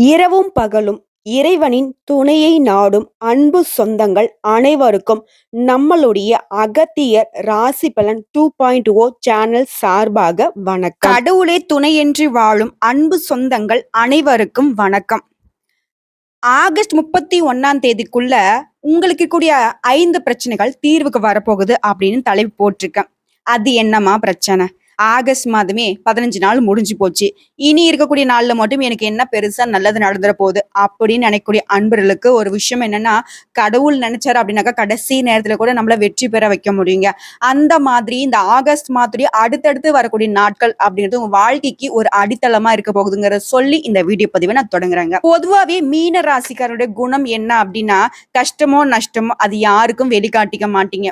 இரவும் பகலும் இறைவனின் துணையை நாடும் அன்பு சொந்தங்கள் அனைவருக்கும் நம்மளுடைய அகத்தியர் ராசி பலன் 2.0 சேனல் சார்பாக வணக்கம். கடவுளே துணையின்றி வாழும் அன்பு சொந்தங்கள் அனைவருக்கும் வணக்கம். ஆகஸ்ட் 31 உங்களுக்கு கூடிய 5 பிரச்சனைகள் தீர்வுக்கு வரப்போகுது அப்படின்னு தலைப்பு போட்டிருக்கேன். அது என்னமா பிரச்சனை? ஆகஸ்ட் மாதமே 15 நாள் முடிஞ்சு போச்சு. இனி இருக்கக்கூடிய நாள்ல மட்டும் எனக்கு என்ன பெருசா நல்லது நடந்துற போகுது அப்படின்னு நினைக்கக்கூடிய அன்பர்களுக்கு ஒரு விஷயம் என்னன்னா, கடவுள் நினைச்சாரு அப்படின்னாக்கா கடைசி நேரத்துல கூட நம்மள வெற்றி பெற வைக்க முடியுங்க. அந்த மாதிரி இந்த ஆகஸ்ட் மாதத்துடைய அடுத்தடுத்து வரக்கூடிய நாட்கள் அப்படிங்கிறது உங்க வாழ்க்கைக்கு ஒரு அடித்தளமா இருக்க போகுதுங்கிறத சொல்லி இந்த வீடியோ பதிவை நான் தொடங்குறேங்க. பொதுவாவே மீன ராசிக்காரருடைய குணம் என்ன அப்படின்னா, கஷ்டமோ நஷ்டமோ அது யாருக்கும் வெளிக்காட்டிக்க மாட்டீங்க.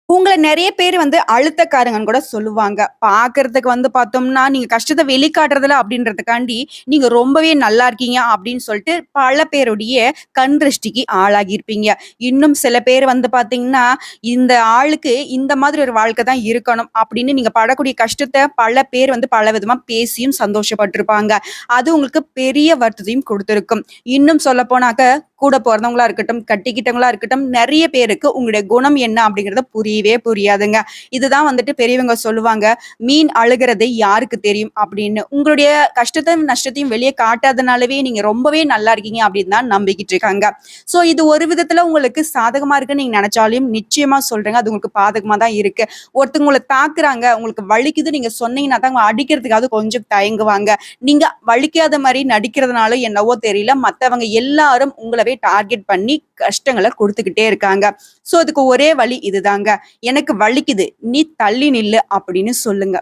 உங்கள நெறைய பேர் அழுத்தக்காரங்கன்னு கூட சொல்லுவாங்க. பார்க்கறதுக்கு பார்த்தோம்னா, நீங்க கஷ்டத்த வெளிக்காட்டுறதில்ல அப்படின்றதுக்காண்டி, நீங்க ரொம்பவே நல்லா இருக்கீங்க அப்படின்னு சொல்லிட்டு பல பேருடைய கண் திருஷ்டிக்கு ஆளாகியிருப்பீங்க. இன்னும் சில பேர் பார்த்தீங்கன்னா, இந்த ஆளுக்கு இந்த மாதிரி ஒரு வாழ்க்கை தான் இருக்கணும் அப்படின்னு நீங்க படக்கூடிய கஷ்டத்த பல பேர் பல விதமா பேசியும் சந்தோஷப்பட்டுருப்பாங்க. அது உங்களுக்கு பெரிய வருத்தத்தையும் குடுத்திருக்கும். இன்னும் சொல்லப்போனாக்க, கூட பொறந்தவங்களா இருக்கட்டும், கட்டிக்கிட்டவங்களா இருக்கட்டும், நெறைய பேருக்கு உங்களுடைய குணம் என்ன அப்படிங்கிறத புரியவே புரியாதுங்க. இதுதான் பெரியவங்க சொல்லுவாங்க, "மீன் அழுகுறது யாருக்கு தெரியும்?" அப்படின்னு. உங்களுடைய கஷ்டத்தையும், நஷ்டத்தையும் வெளிய காட்டாதனாலவே நீங்க ரொம்பவே நல்லா இருக்கீங்க அப்படின்னு தான் நம்பிக்கிட்டு இருக்காங்க. சோ இது ஒரு விதத்துல உங்களுக்கு சாதகமா இருக்குன்னு நீங்க நெனச்சாலும், நிச்சயமா சொல்றேங்க, அது உங்களுக்கு பாதகமா தான் இருக்கு. ஒருத்தவங்க உங்கள தாக்குறாங்க, உங்களுக்கு வலிக்குது நீங்க சொன்னீங்கன்னா தான் அவங்க அடிக்கிறதுக்காவது கொஞ்சம் தயங்குவாங்க. நீங்க வலிக்காத மாரி நடிக்கிறதுனால என்னவோ தெரியல, மத்தவங்க எல்லாரும் உங்களவே டார்கெட் பண்ணி கஷ்டங்கள குடுத்துக்கிட்டே இருக்காங்க. சோ அதுக்கு ஒரே வழி இதுதாங்க. "எனக்கு வலிக்குது, நீ தள்ளி நில்லு" அப்படின்னு சொல்லுங்க.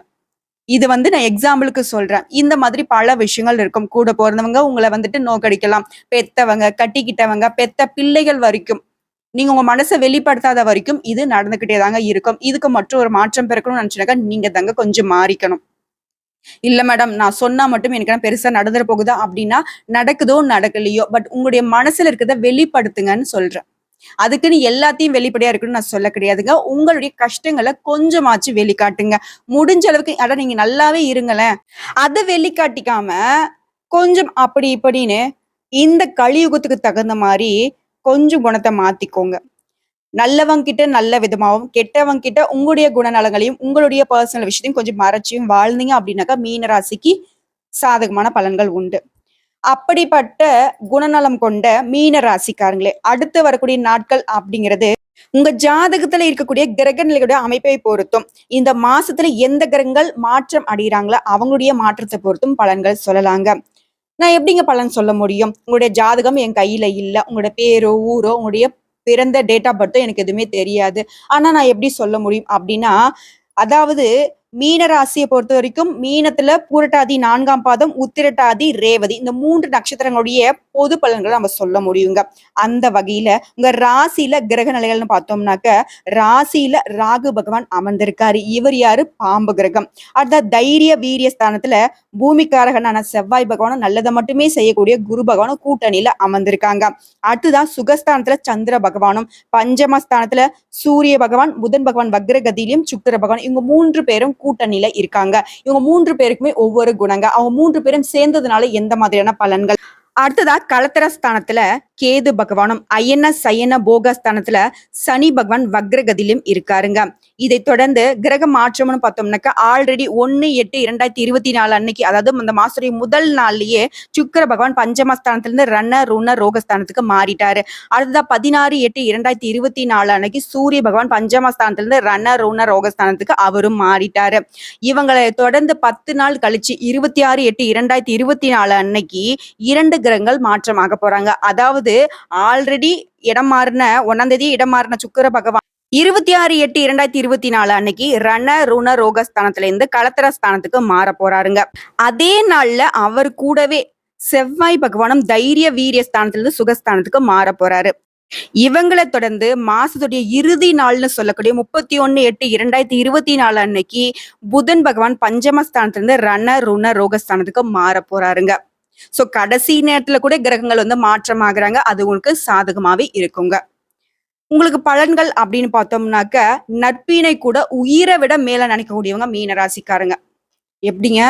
இது நான் எக்ஸாம்பிளுக்கு சொல்றேன். இந்த மாதிரி பல விஷயங்கள் இருக்கும். கூட பொறந்தவங்க உங்கள நோக்கடிக்கலாம். பெத்தவங்க, கட்டிக்கிட்டவங்க, பெத்த பிள்ளைகள் வரைக்கும். நீங்க உங்க மனச வெளிப்படுத்தாத வரைக்கும் இது நடந்துகிட்டே தாங்க இருக்கும். இதுக்கு மட்டும் ஒரு மாற்றம் பிறக்கணும்னு நினைச்சீனாக்கா, நீங்க தாங்க கொஞ்சம் மாறிக்கணும். "இல்ல மேடம், நான் சொன்னா மட்டும் எனக்கு என்ன பெருசா நடந்துற போகுதா?" அப்படின்னா, நடக்குதோ நடக்கலையோ, பட் உங்களுடைய மனசுல இருக்கிறத வெளிப்படுத்துங்கன்னு சொல்றேன். அதுக்குன்னு எல்லாத்தையும் வெளிப்படையா இருக்கணும்னு நான் சொல்ல கிடையாதுங்க. உங்களுடைய கஷ்டங்கள கொஞ்சமாச்சு வெளிக்காட்டுங்க. முடிஞ்ச அளவுக்கு அட நீங்க நல்லாவே இருங்களேன். அத வெளிக்காட்டிக்காம, கொஞ்சம் அப்படி இப்படின்னு இந்த கலியுகத்துக்கு தகுந்த மாரி கொஞ்சம் குணத்த மாத்திக்கோங்க. நல்லவங்க கிட்ட நல்ல விதமாவும், கெட்டவங்க கிட்ட உங்களுடைய குணநலங்களையும், உங்களுடைய பெர்சனல் விஷயத்தையும் கொஞ்சம் மறைச்சும் வாழ்ந்தீங்க அப்படின்னாக்கா, மீன ராசிக்கு சாதகமான பலன்கள் உண்டு. அப்படிப்பட்ட குணநலம் கொண்ட மீன ராசிக்காரங்களே, அடுத்து வரக்கூடிய நாட்கள் அப்படிங்கிறது, உங்க ஜாதகத்துல இருக்கக்கூடிய கிரக நிலைகளுடைய அமைப்பை பொறுத்தும், இந்த மாசத்துல எந்த கிரகங்கள் மாற்றம் அடையறாங்களோ, அவங்களுடைய மாற்றத்த பொறுத்தும் பலன்கள் சொல்லலாங்க. நான் எப்படிங்க பலன் சொல்ல முடியும்? உங்களுடைய ஜாதகம் என் கையில இல்ல. உங்களோட பேரோ, ஊரோ, உங்களுடைய பிறந்த டேட் ஆஃப் பர்த்தோ எனக்கு எதுவுமே தெரியாது. ஆனா நான் எப்படி சொல்ல முடியும்? அப்படின்னா, அதாவது மீன ராசிய பொறுத்தவரைக்கும் மீனத்துல பூரட்டாதி 4ஆம் பாதம், உத்திரட்டாதி, ரேவதி இந்த 3 நட்சத்திரங்களுடைய பொது பலன்கள நம்ம சொல்ல முடியுங்க. அந்த வகையில உங்க ராசியில கிரக நிலைகள்னு பார்த்தோம்னாக்க, ராசியில ராகு பகவான் அமர்ந்திருக்காரு. இவர் யாரு? பாம்பு கிரகம். அடுத்த தைரிய, வீரிய ஸ்தானத்துல பூமிக்காரகனான செவ்வாய் பகவானும் நல்லதை மட்டுமே செய்யக்கூடிய குரு பகவானும் கூட்டணியில அமர்ந்திருக்காங்க. அடுத்துதான் சுகஸ்தானத்துல சந்திர பகவானும், பஞ்சமஸ்தானத்துல சூரிய பகவான், புதன் பகவான் வக்ரகதியிலும், சுக்கிர பகவான் இவங்க 3 பேரும் கூட்டணியில இருக்காங்க. இவங்க 3 பேருக்குமே ஒவ்வொரு குணங்க. அவங்க 3 பேரும் சேர்ந்ததுனால எந்த மாதிரியான பலன்கள்? அடுத்ததா கலத்திரஸ்தானத்துல கேது பகவானும், அயன சயன போகஸ்தானத்துல சனி பகவான் வக்ரகதியிலும் இருக்காருங்க. இதை தொடர்ந்து கிரக மாற்றம்னு பார்த்தோம்னாக்கா, ஆல்ரெடி 1/8/2024 அன்னைக்கு, அதாவது அந்த மாசத்துடைய முதல் நாள்லயே சுக்கிர பகவான் பஞ்சமஸ்தானத்திலிருந்து ரண ருண ரோகஸ்தானத்துக்கு மாறிட்டாரு. அடுத்ததா 16/8/2024 அன்னைக்கு சூரிய பகவான் பஞ்சமஸ்தானத்திலிருந்து ரண ருண ரோகஸ்தானத்துக்கு அவரும் மாறிட்டாரு. இவங்களை தொடர்ந்து 10 நாள் கழிச்சு 26/8/2024 அன்னைக்கு 2 கிரகங்கள் மாற்றமாக போறாங்க. அதாவது ஆல்ரெடி இடம் மாறின 1ஆம் தேதி இடம் மாறின சுக்கிர பகவான் 26/8/2024 அன்னைக்கு ரண ருண ரோகஸ்தானத்துல இருந்து கலத்திரஸ்தானத்துக்கு மாற போறாருங்க. அதே நாள்ல அவர் கூடவே செவ்வாய் பகவானும் தைரிய வீரிய ஸ்தானத்திலிருந்து சுகஸ்தானத்துக்கு மாற போறாரு. இவங்களை தொடர்ந்து மாசத்துடைய இறுதி நாள்னு சொல்லக்கூடிய 31/8/2024 அன்னைக்கு புதன் பகவான் பஞ்சமஸ்தானத்திலிருந்து ரண ருண ரோகஸ்தானத்துக்கு மாற போறாருங்க. சோ கடைசி நேரத்துல கூட கிரகங்கள் மாற்றமாகறாங்க. அது உங்களுக்கு சாதகமாவே இருக்குங்க. உங்களுக்கு பலன்கள் அப்படின்னு பார்த்தோம்னாக்க, நட்பினை கூட உயிரை விட மேல நினைக்கக்கூடியவங்க மீன ராசிக்காரங்க. எப்படிங்க?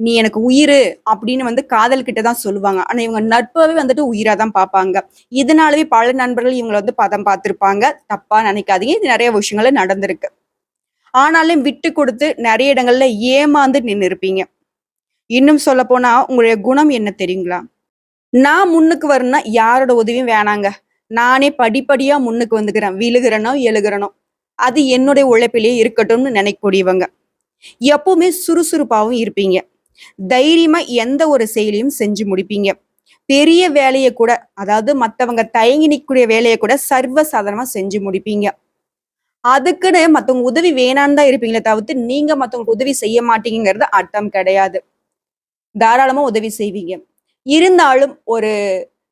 நீ எனக்கு உயிரு அப்படின்னு காதல் கிட்ட தான் சொல்லுவாங்க. ஆனா இவங்க நட்பவே உயிரா தான் பார்ப்பாங்க. இதனாலவே பல நண்பர்கள் இவங்கள பதம் பார்த்திருப்பாங்க. தப்பா நினைக்காதீங்க. இது நெறைய விஷயங்கள்ல நடந்திருக்கு. ஆனாலும் விட்டு குடுத்து நெறைய இடங்கள்ல ஏமாந்து நின்னு இருப்பீங்க. இன்னும் சொல்லப்போனா உங்களுடைய குணம் என்ன தெரியுங்களா? நான் முன்னுக்கு வரணும்னா யாரோட உதவியும் வேணாங்க. நானே படிப்படியா முன்னுக்கு வந்துக்கிறேன். விழுகிறேனோ, எழுகிறேனோ, அது என்னுடைய உழைப்பிலேயே இருக்கட்டும்னு நினைக்கக்கூடியவங்க. எப்பவுமே சுறுசுறுப்பாவும் இருப்பீங்க. தைரியமா எந்த ஒரு செயலையும் செஞ்சு முடிப்பீங்க. பெரிய வேலைய கூட, அதாவது மத்தவங்க தயங்கி நிக்கக்கூடிய வேலைய கூட சர்வ சாதாரணமா செஞ்சு முடிப்பீங்க. அதுக்குன்னு மத்தவங்க உதவி வேணான்னு தான் இருப்பீங்களே தவிர்த்து, நீங்க மத்தவங்களுக்கு உதவி செய்ய மாட்டீங்கங்கிறது அர்த்தம் கிடையாது. தாராளமா உதவி செய்வீங்க. இருந்தாலும் ஒரு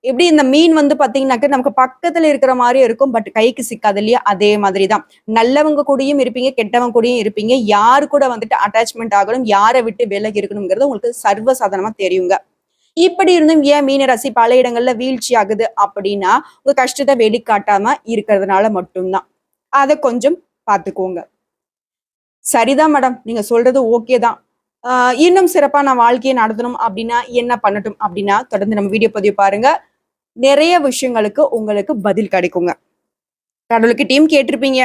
எப்படி இந்த மீன் பார்த்தீங்கன்னாக்க, நமக்கு பக்கத்துல இருக்கிற மாரியே இருக்கும். பட் கைக்கு சிக்காது இல்லையா? அதே மாதிரி தான். நல்லவங்க கூடயும் இருப்பீங்க, கெட்டவங்க கூடயும் இருப்பீங்க. யாரு கூட அட்டாச்மெண்ட் ஆகணும், யார விட்டு விலகி இருக்கணும்ங்கிறது உங்களுக்கு சர்வ சாதாரணமா தெரியுங்க. இப்படி இருந்தும் ஏன் மீன ராசி பல இடங்கள்ல வீழ்ச்சி ஆகுது அப்படின்னா, உங்க கஷ்டத்த வெளிக்காட்டாம இருக்கிறதுனால மட்டும் தான். அத கொஞ்சம் பார்த்துக்கோங்க. சரிதான் மேடம். நீங்க சொல்றது ஓகே தான். இன்னும் சிறப்பா நான் வாழ்க்கைய நடத்தணும் அப்படின்னா, என்ன பண்ணட்டும் அப்படின்னா, தொடர்ந்து நம்ம வீடியோ பதிவு பாருங்க. நிறைய விஷயங்களுக்கு உங்களுக்கு பதில் கிடைக்குங்க. கடவுள்கிட்டயும் கேட்டிருப்பீங்க.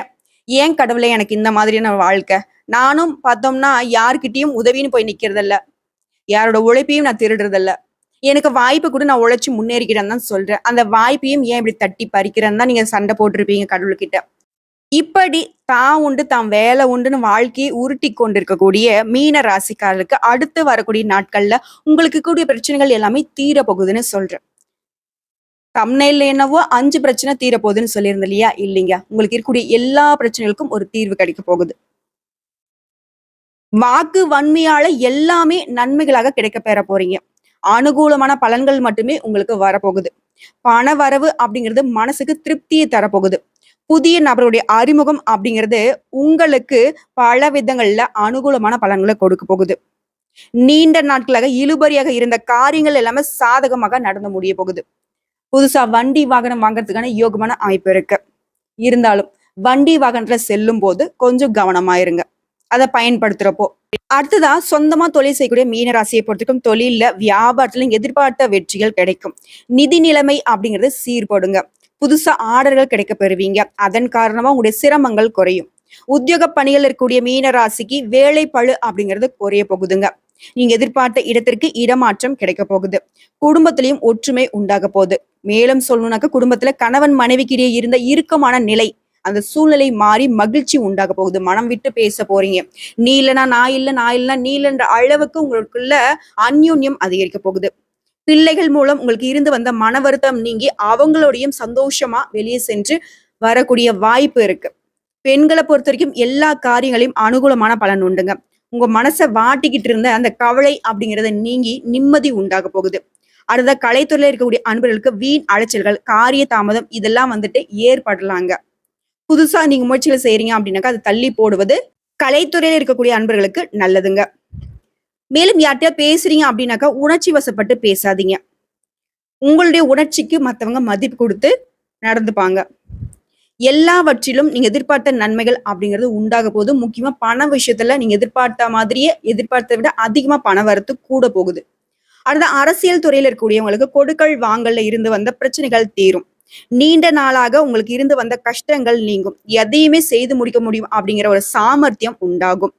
ஏன் கடவுளே எனக்கு இந்த மாதிரியான வாழ்க்கை? நானும் பார்த்தோம்னா யார்கிட்டயும் உதவின்னு போய் நிக்கிறதில்ல. யாரோட உழைப்பையும் நான் திருடுறதில்ல. எனக்கு வாய்ப்பு குடு நான் உழைச்சு முன்னேறிக்கிறேன்னு தான் சொல்றேன். அந்த வாய்ப்பையும் ஏன் இப்படி தட்டி பறிக்கிறேன்னு தான் நீங்க சண்டை போட்டிருப்பீங்க கடவுள்கிட்ட. இப்படி தான் உண்டு, தான் வேலை உண்டுன்னு வாழ்க்கையை உருட்டி கொண்டிருக்கக்கூடிய மீன ராசிக்காரருக்கு அடுத்து வரக்கூடிய நாட்கள்ல உங்களுக்கு கூடிய பிரச்சனைகள் எல்லாமே தீர போகுதுன்னு சொல்றேன். தம்ப்நெயில்ல என்னவோ 5 பிரச்சனை தீர போகுதுன்னு சொல்லியிருந்தேன் இல்லையா? இல்லைங்க. உங்களுக்கு இருக்கக்கூடிய எல்லா பிரச்சனைகளுக்கும் ஒரு தீர்வு கிடைக்க போகுது. வாக்கு வன்மையால எல்லாமே நன்மைகளாக கிடைக்க பெற போறீங்க. அனுகூலமான பலன்கள் மட்டுமே உங்களுக்கு வரப்போகுது. பண வரவு அப்படிங்கிறது மனசுக்கு திருப்தியை தரப்போகுது. புதிய நபருடைய அறிமுகம் அப்படிங்கிறது உங்களுக்கு பல விதங்கள்ல அனுகூலமான பலன்களை கொடுக்க போகுது. நீண்ட நாட்களாக இழுபறியாக இருந்த காரியங்கள் எல்லாமே சாதகமாக நடந்து முடிய போகுது. புதுசா வண்டி வாகனம் வாங்குறதுக்கான யோகமான அமைப்பு இருக்கு. இருந்தாலும் வண்டி வாகனத்துல செல்லும் போது கொஞ்சம் கவனமா இருங்க. அதை பயன்படுத்துறப்போ. அடுத்ததா சொந்தமா தொழில் செய்யக்கூடிய மீன ராசியை பொறுத்திருக்கும் தொழில்ல வியாபாரத்துல எதிர்பார்த்த வெற்றிகள் கிடைக்கும். நிதி நிலைமை அப்படிங்கறது சீர்படுங்க. புதுசா ஆர்டர்கள் கிடைக்க பெறுவீங்க. அதன் காரணமா உங்களுடைய சிரமங்கள் குறையும். உத்தியோக பணிகள் இருக்கக்கூடிய மீன ராசிக்கு வேலை பளு அப்படிங்கிறது குறைய போகுதுங்க. நீங்க எதிர்பார்த்த இடத்திற்கு இடமாற்றம் கிடைக்க போகுது. குடும்பத்திலையும் ஒற்றுமை உண்டாக போகுது. மேலும் சொல்லணும்னாக்க குடும்பத்துல கணவன் மனைவிக்கிடையே இருந்த இறுக்கமான நிலை அந்த சூழ்நிலை மாறி மகிழ்ச்சி உண்டாக போகுது. மனம் விட்டு பேச போறீங்க. நீ இல்லைனா நான் இல்லை, நான் இல்லைனா நீ இல்லைன்ற அளவுக்கு உங்களுக்குள்ள அந்யோன்யம் அதிகரிக்க போகுது. பிள்ளைகள் மூலம் உங்களுக்கு இருந்து வந்த மன வருத்தம் நீங்கி அவங்களோடையும் சந்தோஷமா வெளியே சென்று வரக்கூடிய வாய்ப்பு இருக்கு. பெண்களை பொறுத்த வரைக்கும் எல்லா காரியங்களையும் அனுகூலமான பலன் உண்டுங்க. உங்க மனசை வாட்டிக்கிட்டு இருந்த அந்த கவலை அப்படிங்கறத நீங்கி நிம்மதி உண்டாக போகுது. அடுத்த கலைத்துறையில இருக்கக்கூடிய அன்பர்களுக்கு வீண் அலைச்சல்கள், காரிய தாமதம் இதெல்லாம் ஏற்படலாங்க. புதுசா நீங்க முயற்சிகள் செய்யறீங்க அப்படின்னாக்கா அதை தள்ளி போடுவது கலைத்துறையில இருக்கக்கூடிய அன்பர்களுக்கு நல்லதுங்க. மேலும் யார்கிட்டயா பேசுறீங்க அப்படின்னாக்கா உணர்ச்சி வசப்பட்டு பேசாதீங்க. உங்களுடைய உணர்ச்சிக்கு மத்தவங்க மதிப்பு கொடுத்து நடந்துப்பாங்க. எல்லாவற்றிலும் நீங்க எதிர்பார்த்த நன்மைகள் அப்படிங்கிறது உண்டாக போது. முக்கியமா பண விஷயத்துல நீங்க எதிர்பார்த்த மாதிரியே எதிர்பார்த்ததை விட அதிகமா பண வரத்து கூட போகுது. அடுத்த அரசியல் துறையில இருக்கக்கூடியவங்களுக்கு கொடுக்கல் வாங்கல்ல இருந்து வந்த பிரச்சனைகள் தீரும். நீண்ட நாளாக உங்களுக்கு இருந்து வந்த கஷ்டங்கள் நீங்கும். எதையுமே செய்து முடிக்க முடியும் அப்படிங்கிற ஒரு சாமர்த்தியம் உண்டாகும்.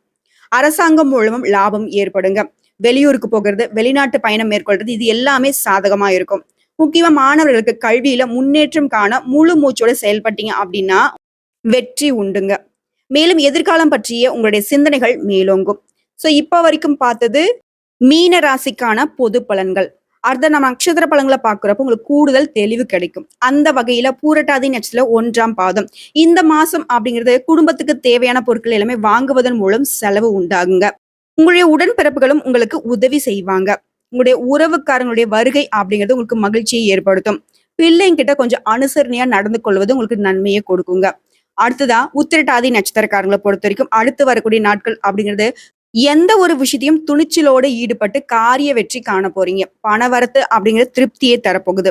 அரசாங்கம் மூலமும் லாபம் ஏற்படுங்க. வெளியூருக்கு போகிறது, வெளிநாட்டு பயணம் மேற்கொள்றது இது எல்லாமே சாதகமா இருக்கும். முக்கியமா மாணவர்களுக்கு கல்வியில முன்னேற்றம் காண முழு மூச்சோட செயல்பட்டீங்க அப்படின்னா வெற்றி உண்டுங்க. மேலும் எதிர்காலம் பற்றிய உங்களுடைய சிந்தனைகள் மேலோங்கும். சோ இப்ப வரைக்கும் பார்த்தது மீன ராசிக்கான பொது பலன்கள். அடுத்த நம்ம நட்சத்திர பலன்களை பார்க்கிறப்போ உங்களுக்கு கூடுதல் தெளிவு கிடைக்கும். அந்த வகையில பூரட்டாதி நட்சத்திர 1ஆம் பாதம் இந்த மாசம் அப்படிங்கிறது குடும்பத்துக்கு தேவையான பொருட்கள் எல்லாமே வாங்குவதன் மூலம் செலவு உண்டாகுங்க. உங்களுடைய உடன்பிறப்புகளும் உங்களுக்கு உதவி செய்வாங்க. உங்களுடைய உறவுக்காரங்களுடைய வருகை அப்படிங்கிறது உங்களுக்கு மகிழ்ச்சியை ஏற்படுத்தும். பிள்ளைங்கிட்ட கொஞ்சம் அனுசரணையா நடந்து கொள்வது உங்களுக்கு நன்மையை கொடுக்குங்க. அடுத்ததா உத்திரட்டாதி நட்சத்திரக்காரங்களை பொறுத்த வரைக்கும் அடுத்து வரக்கூடிய நாட்கள் அப்படிங்கிறது எந்த ஒரு விஷயத்தையும் துணிச்சலோடு ஈடுபட்டு காரிய வெற்றி காண போறீங்க. பணவரத்து அப்படிங்கிறது திருப்தியை தரப்போகுது.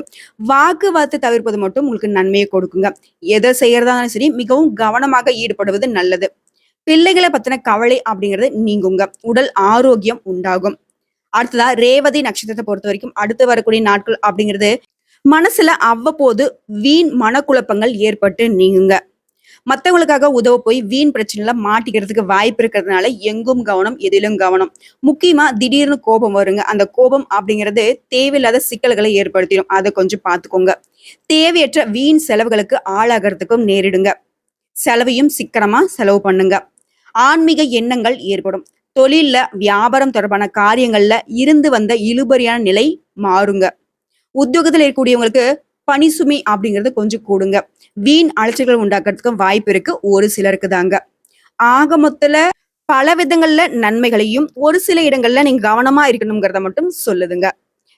வாக்குவாதத்தை தவிர்ப்பது மட்டும் உங்களுக்கு நன்மையை கொடுக்குங்க. எதை செய்யறதாலும் சரி மிகவும் கவனமாக ஈடுபடுவது நல்லது. பிள்ளைகளை பத்தின கவலை அப்படிங்கிறது நீங்குங்க. உடல் ஆரோக்கியம் உண்டாகும். அடுத்ததா ரேவதி நட்சத்திரத்தை பொறுத்த வரைக்கும் அடுத்து வரக்கூடிய நாட்கள் அப்படிங்கிறது மனசுல அவ்வப்போது வீண் மனக்குழப்பங்கள் ஏற்பட்டு நீங்குங்க. மத்தவங்களுக்காக உதவ போய் வீண் பிரச்சனைல மாட்டிக்கிறதுக்கு வாய்ப்பு இருக்கிறதுனால எங்கும் கவனம், எதிலும் கவனம். முக்கியமா திடீர்னு கோபம் வருங்க. அந்த கோபம் அப்படிங்கிறது தேவையில்லாத சிக்கல்களை ஏற்படுத்திடும். அத கொஞ்சம் பார்த்துக்கோங்க. தேவையற்ற வீண் செலவுகளுக்கு ஆளாகறதுக்கும் நேரிடுங்க. செலவையும் சிக்கனமா செலவு பண்ணுங்க. ஆன்மீக எண்ணங்கள் ஏற்படும். தொழில்ல, வியாபாரம் தொடர்பான காரியங்கள்ல இருந்து வந்த இழுபறியான நிலை மாறுங்க. உத்தியோகத்துல இருக்கக்கூடியவங்களுக்கு பணி சுமை அப்படிங்கிறது கொஞ்சம் கூடுங்க. வீண் அலைச்சல்கள் உண்டாக்குறதுக்கும் வாய்ப்பு இருக்கு ஒரு சிலருக்கு தாங்க. ஆக மொத்தல பல விதங்கள்ல நன்மைகளையும் ஒரு சில இடங்கள்ல நீங்க கவனமா இருக்கணுங்கிறத மட்டும் சொல்லுதுங்க.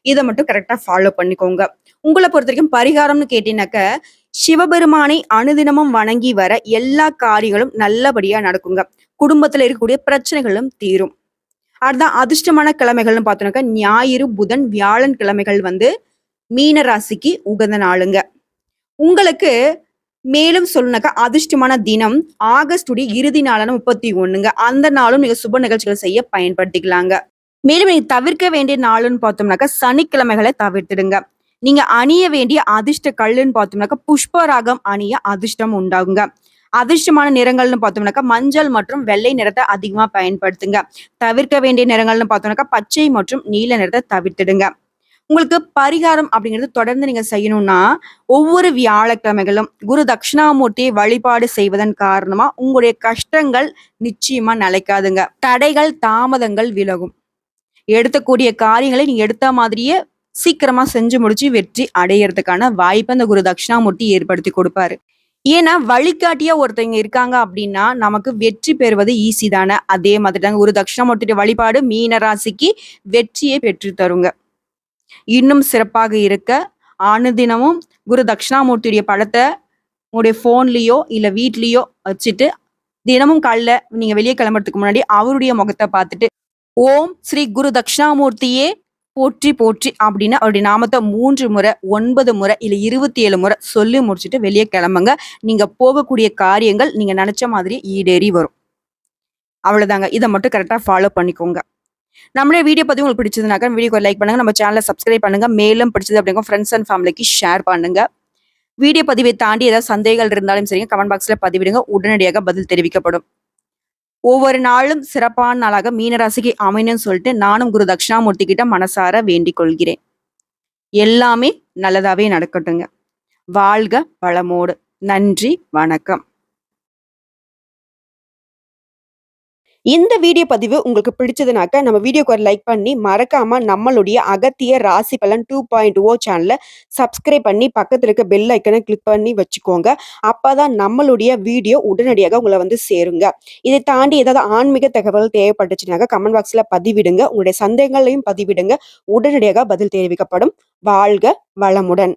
இத மட்டும் கரெக்டா ஃபாலோ பண்ணிக்கோங்க. உங்கள பொறுத்தவரைக்கும் பரிகாரம்னு கேட்டீங்கன்னாக்க, சிவபெருமானை அனுதினமும் வணங்கி வர எல்லா காரியங்களும் நல்லபடியா நடக்குங்க. குடும்பத்துல இருக்கக்கூடிய பிரச்சனைகளும் தீரும். அடுத்ததான் அதிர்ஷ்டமான கிழமைகள்னு பார்த்தோம்னாக்கா, ஞாயிறு, புதன், வியாழன் கிழமைகள் வந்து மீன ராசிக்கு உகந்த நாளுங்க. உங்களுக்கு மேலும் சொல்லணும்னாக்கா, அதிர்ஷ்டமான தினம் ஆகஸ்டுடைய இறுதி நாளான 31ங்க. அந்த நாளும் நீங்க சுப நிகழ்ச்சிகள் செய்ய பயன்படுத்திக்கலாங்க. மேலும் நீங்க தவிர்க்க வேண்டிய நாளுன்னு பார்த்தோம்னாக்கா, சனிக்கிழமைகளை தவிர்த்துடுங்க. நீங்க அணிய வேண்டிய அதிர்ஷ்ட கல்லுன்னு பார்த்தோம்னாக்கா, புஷ்பராகம் அணிய அதிர்ஷ்டம் உண்டாகுங்க. அதிர்ஷ்டமான நிறங்கள்னு பார்த்தோம்னாக்கா, மஞ்சள் மற்றும் வெள்ளை நிறத்தை அதிகமா பயன்படுத்துங்க. தவிர்க்க வேண்டிய நிறங்கள்னு பார்த்தோம்னாக்கா, பச்சை மற்றும் நீல நிறத்தை தவிர்த்துடுங்க. உங்களுக்கு பரிகாரம் அப்படிங்கிறது தொடர்ந்து நீங்க செய்யணும்னா, ஒவ்வொரு வியாழக்கிழமைகளும் குரு தட்சிணாமூர்த்தியை வழிபாடு செய்வதன் காரணமா உங்களுடைய கஷ்டங்கள் நிச்சயமா நிலைக்காதுங்க. தடைகள், தாமதங்கள் விலகும். எடுத்தக்கூடிய காரியங்களை நீங்க எடுத்த மாதிரியே சீக்கிரமா செஞ்சு முடிச்சு வெற்றி அடையறதுக்கான வாய்ப்பை அந்த குரு தட்சிணாமூர்த்தி ஏற்படுத்தி கொடுப்பாரு. ஏன்னா வழிகாட்டியா ஒருத்தவங்க இருக்காங்க அப்படின்னா நமக்கு வெற்றி பெறுவது ஈஸி தானே. அதே மாதிரி தாங்க குரு தட்சிணாமூர்த்தியோட வழிபாடு மீன ராசிக்கு வெற்றியை பெற்று தருங்க. இன்னும் சிறப்பாக இருக்க அனுதினமும் குரு தட்சிணாமூர்த்தியுடைய படத்தை உங்களுடைய போன்லயோ இல்ல வீட்லயோ வச்சுட்டு தினமும் காலைல நீங்க வெளியே கிளம்புறதுக்கு முன்னாடி அவருடைய முகத்தை பார்த்துட்டு ஓம் ஸ்ரீ குரு தட்சிணாமூர்த்தியே போற்றி போற்றி அப்படின்னு அவருடைய நாமத்தை 3 முறை, 9 முறை இல்ல 27 முறை சொல்லி முடிச்சுட்டு வெளியே கிளம்புங்க. நீங்க போகக்கூடிய காரியங்கள் நீங்க நினைச்ச மாதிரி ஈடேறி வரும். அவ்வளவுதாங்க. இதை மட்டும் கரெக்டா ஃபாலோ பண்ணிக்கோங்க. நம்மளே வீடியோ பதிவு உங்களுக்கு பிடிச்சதுனாக்கா வீடியோக்கு லைக் பண்ணுங்க, நம்ம சேனலை சப்ஸ்கிரைப் பண்ணுங்க. மேலும் பிடிச்சது அப்படிங்க ஃப்ரெண்ட்ஸ் அண்ட் ஃபேமிலிக்கு ஷேர் பண்ணுங்க. வீடியோ பதிவை தாண்டி ஏதாவது சந்தேகங்கள் இருந்தாலும் சரிங்க, கமெண்ட் பாக்ஸ்ல பதிவிடுங்க. உடனடியாக பதில் தெரிவிக்கப்படும். ஒவ்வொரு நாளும் சிறப்பான நாளாக மீனராசிக்கு அமையணும்னு சொல்லிட்டு நானும் குரு தட்சிணாமூர்த்தி கிட்ட மனசார வேண்டிக் கொள்கிறேன். எல்லாமே நல்லதாவே நடக்கட்டுங்க. வாழ்க வளமோடு. நன்றி, வணக்கம். இந்த வீடியோ பதிவு உங்களுக்கு பிடிச்சதுனாக்க நம்ம வீடியோக்கு ஒரு லைக் பண்ணி மறக்காம நம்மளுடைய அகத்திய ராசி பலன் 2.0 சேனலை சப்ஸ்கிரைப் பண்ணி பக்கத்துல இருக்க பெல் ஐக்கனை கிளிக் பண்ணி வச்சுக்கோங்க. அப்பதான் நம்மளுடைய வீடியோ உடனடியாக உங்களை வந்து சேருங்க. இதை தாண்டி ஏதாவது ஆன்மீக தகவல் தேவைப்பட்டுச்சுனாக்க கமெண்ட் பாக்ஸ்ல பதிவிடுங்க. உங்களுடைய சந்தேகங்களையும் பதிவிடுங்க. உடனடியாக பதில் தெரிவிக்கப்படும். வாழ்க வளமுடன்.